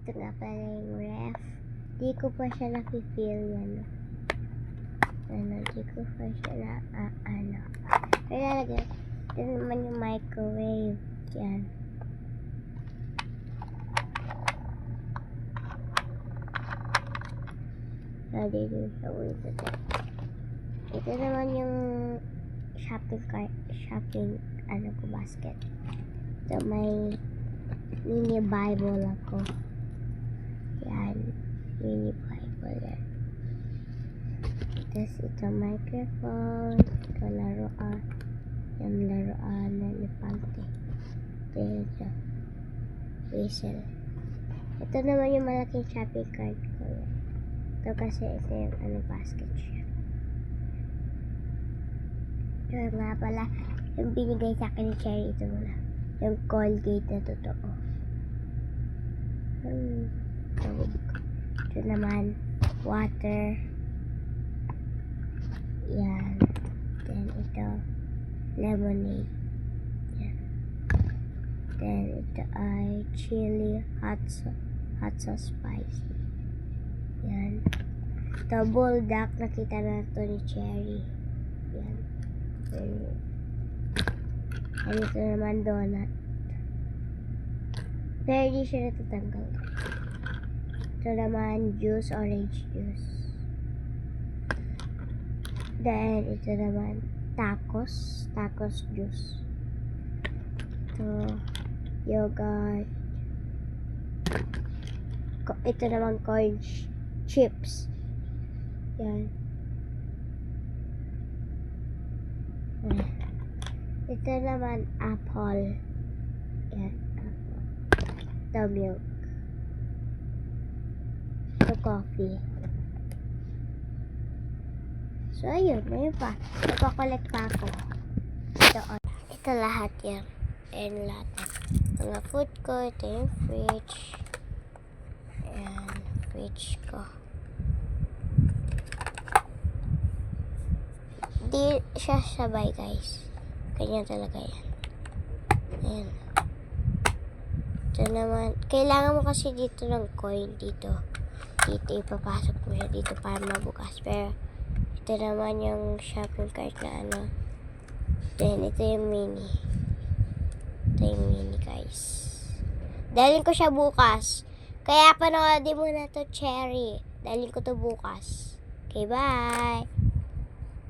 Ito nga pala yung ref. Di ko pa siya na-feel yan. Di ko pa siya na, Kaya lagyan. Ito naman yung microwave. Yan. Ready to show it today. Ito naman yung shopping basket. Ito may mini Bible ako. Yan. Mini Bible yan. Tapos ito microphone. Ito laruan. Yung laruan na elefante. Ito. Whistle. Ito naman yung malaking shopping cart ko. Ito kasi ito yung basket siya. Ito nga pala, yung binigay sa akin ni Cherry, ito muna. Yung Colgate na totoo. Ito naman, water. Yan. Then ito, lemonade. Yan. Then ito ay chili hot sauce spicy. Yan. Ito, bulldog. Nakita na ito ni Cherry. Yan. And ito naman donut. Pero hindi siya natatanggal. Ito naman juice, orange juice. Then ito naman tacos juice. Ito yogurt. Ito naman corn chips. Yan. Ito naman apple. Yan, apple. Ito milk. Ito coffee. So, ayun. Ayun pa. Nagpakolect pa ako. Ito lahat yan. Ayan lahat. Mga food ko. Ito yung fridge. Ayan. Fridge ko. Di siya sabay, guys. Kanya talaga yan. Ayan. Ito naman. Kailangan mo kasi dito ng coin dito. Dito ipapasok mo siya dito para mabukas. Pero ito naman yung shopping cart na Then ito yung mini. Ito yung mini, guys. Dalhin ko siya bukas. Kaya panoodin mo na to, Cherry. Dalhin ko to bukas. Okay, bye!